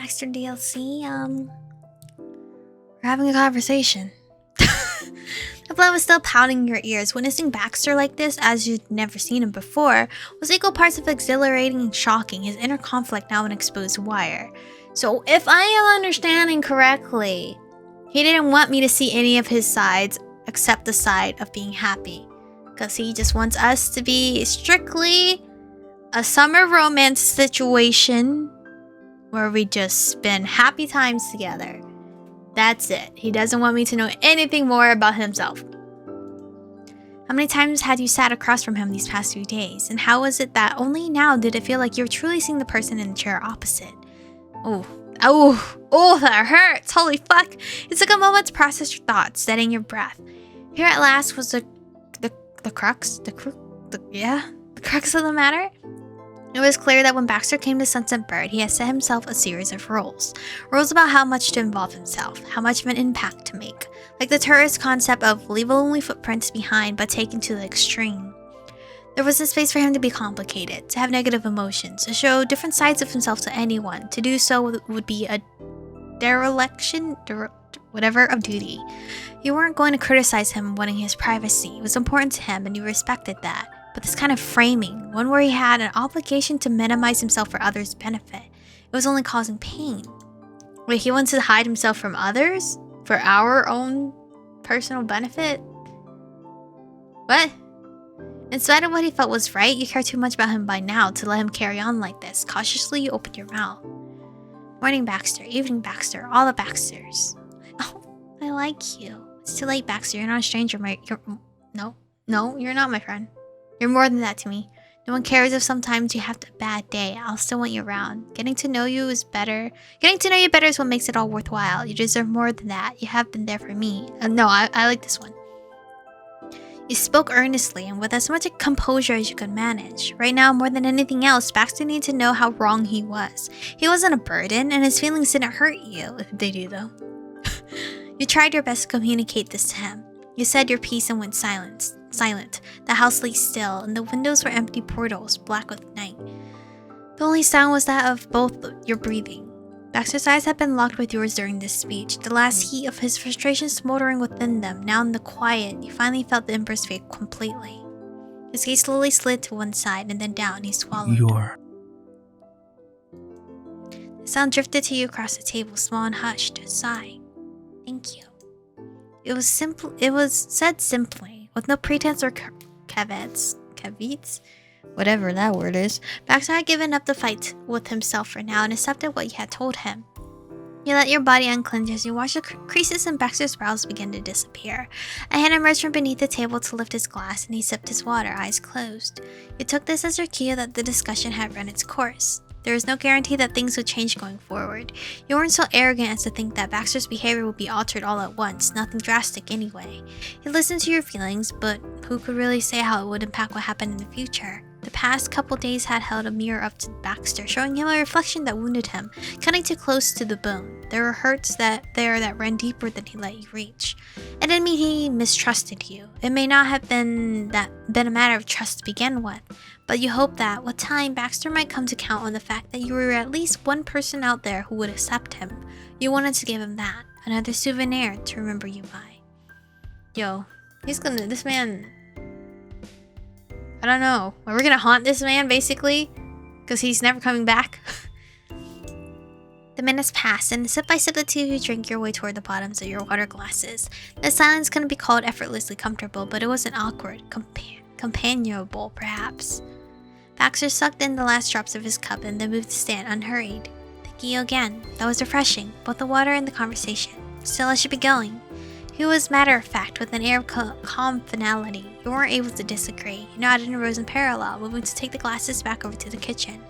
Baxter DLC. We're having a conversation. The blood was still pounding in your ears. Witnessing Baxter like this, as you'd never seen him before, was equal parts of exhilarating and shocking, his inner conflict now an exposed wire. So if I am understanding correctly, he didn't want me to see any of his sides except the side of being happy. Because he just wants us to be strictly a summer romance situation where we just spend happy times together. That's it. He doesn't want me to know anything more about himself. How many times had you sat across from him these past few days? And how was it that only now did it feel like you were truly seeing the person in the chair opposite? Oh, that hurts. Holy fuck. It took a moment to process your thoughts, steadying your breath. Here at last was the crux of the matter. It was clear that when Baxter came to Sunset Bird, he had set himself a series of rules. Rules about how much to involve himself, how much of an impact to make. Like the tourist concept of leave only footprints behind, but taken to the extreme. There wasn't space for him to be complicated, to have negative emotions, to show different sides of himself to anyone. To do so would be a dereliction of duty. You weren't going to criticize him wanting his privacy. It was important to him and you respected that. But this kind of framing, one where he had an obligation to minimize himself for others' benefit, it was only causing pain. Wait, he wants to hide himself from others? For our own personal benefit? What? In spite of what he felt was right, you care too much about him by now to let him carry on like this. Cautiously, you opened your mouth. Morning, Baxter. Evening, Baxter. All the Baxters. Oh, I like you. It's too late, Baxter. You're not a stranger. No, you're not my friend. You're more than that to me. No one cares if sometimes you have a bad day. I'll still want you around. Getting to know you better is what makes it all worthwhile. You deserve more than that. You have been there for me. No, I like this one. You spoke earnestly and with as much composure as you could manage. Right now, more than anything else, Baxter needed to know how wrong he was. He wasn't a burden, and his feelings didn't hurt you. If they do, though. You tried your best to communicate this to him. You said your piece and went silent. The house lay still, and the windows were empty portals, black with night. The only sound was that of both your breathing. Baxter's eyes had been locked with yours during this speech, the last heat of his frustration smoldering within them. Now in the quiet, you finally felt the embers fade completely. His gaze slowly slid to one side and then down, and he swallowed. The sound drifted to you across the table, small and hushed, a sigh. Thank you. It was said simply, with no pretense or caveats, whatever that word is. Baxter had given up the fight with himself for now and accepted what you had told him. You let your body unclench as you watched the creases in Baxter's brows begin to disappear. A hand emerged from beneath the table to lift his glass, and he sipped his water, eyes closed. You took this as your cue that the discussion had run its course. There was no guarantee that things would change going forward. You weren't so arrogant as to think that Baxter's behavior would be altered all at once, nothing drastic anyway. He listened to your feelings, but who could really say how it would impact what happened in the future? The past couple days had held a mirror up to Baxter, showing him a reflection that wounded him, cutting too close to the bone. There were hurts that ran deeper than he let you reach. It didn't mean he mistrusted you. It may not have been a matter of trust to begin with, but you hoped that, with time, Baxter might come to count on the fact that you were at least one person out there who would accept him. You wanted to give him that, another souvenir to remember you by. Yo, this man... I don't know. Are we gonna haunt this man, basically? Because he's never coming back? The minutes passed, and sip by sip the two of you drank your way toward the bottoms of your water glasses. The silence couldn't be called effortlessly comfortable, but it wasn't awkward. Companionable, perhaps. Baxter sucked in the last drops of his cup and then moved to stand unhurried. Thank you again. That was refreshing, both the water and the conversation. Still, I should be going. He was matter of fact, with an air of calm finality. You weren't able to disagree. You nodded and rose in parallel, moving to take the glasses back over to the kitchen.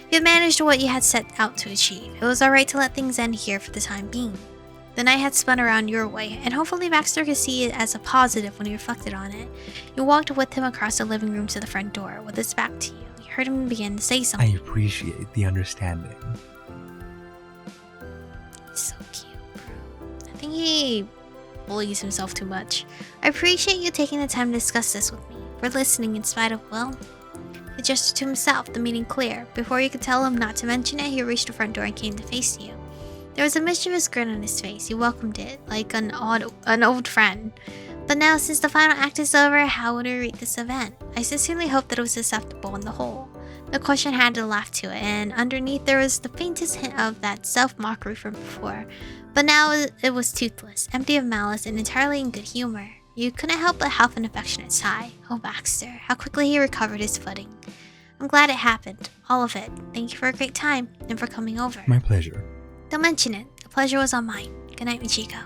You had managed what you had set out to achieve. It was alright to let things end here for the time being. The night had spun around your way, and hopefully Baxter could see it as a positive when he reflected on it. You walked with him across the living room to the front door, with his back to you. You heard him begin to say something. I appreciate the understanding. He's so cute, bro. I think he bullies himself too much. I appreciate you taking the time to discuss this with me. For listening in spite of, well... He gestured to himself, the meaning clear. Before you could tell him not to mention it, he reached the front door and came to face you. There was a mischievous grin on his face. He welcomed it, like an old friend. But now, since the final act is over, how would we rate this event? I sincerely hoped that it was acceptable on the whole. The question had a laugh to it, and underneath there was the faintest hint of that self-mockery from before. But now it was toothless, empty of malice, and entirely in good humor. You couldn't help but have an affectionate sigh. Oh, Baxter, how quickly he recovered his footing. I'm glad it happened. All of it. Thank you for a great time, and for coming over. My pleasure. Don't mention it. The pleasure was all mine. Good night, Michiko.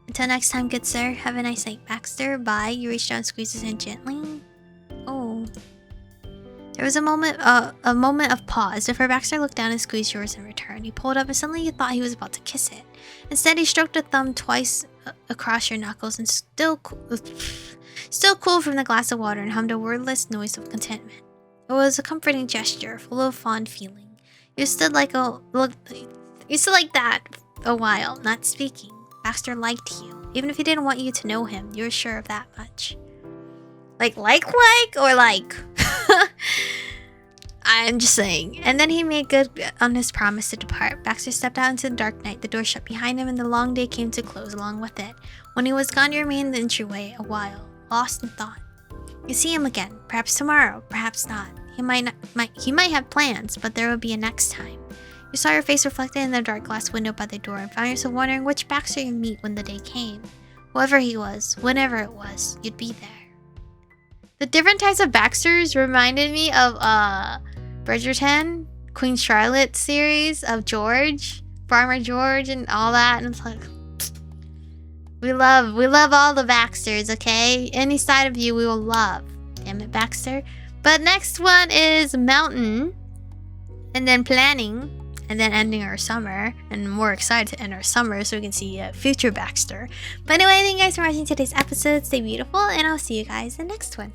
Until next time, good sir. Have a nice night, Baxter. Bye. You reached out and squeezed his hand gently. Oh. There was a moment of pause before Baxter looked down and squeezed yours in return. He pulled up and suddenly you thought he was about to kiss it. Instead, he stroked a thumb twice across your knuckles and still cool from the glass of water and hummed a wordless noise of contentment. It was a comforting gesture, full of fond feeling. You stood like that a while, not speaking. Baxter liked you. Even if he didn't want you to know him, you were sure of that much. Like, or like? I'm just saying. And then he made good on his promise to depart. Baxter stepped out into the dark night. The door shut behind him and the long day came to close along with it. When he was gone, you remained in the entryway a while, lost in thought. You see him again, perhaps tomorrow, perhaps not. He might have plans, but there would be a next time. You saw your face reflected in the dark glass window by the door and found yourself wondering which Baxter you'd meet when the day came. Whoever he was, whenever it was, you'd be there. The different types of Baxters reminded me of Bridgerton, Queen Charlotte series of George, Farmer George, and all that. And it's like, we love all the Baxters, okay? Any side of you we will love. Damn it, Baxter. But next one is Mountain, and then Planning, and then ending our summer, and I'm more excited to end our summer so we can see future Baxter. But anyway, thank you guys for watching today's episode. Stay beautiful, and I'll see you guys in the next one.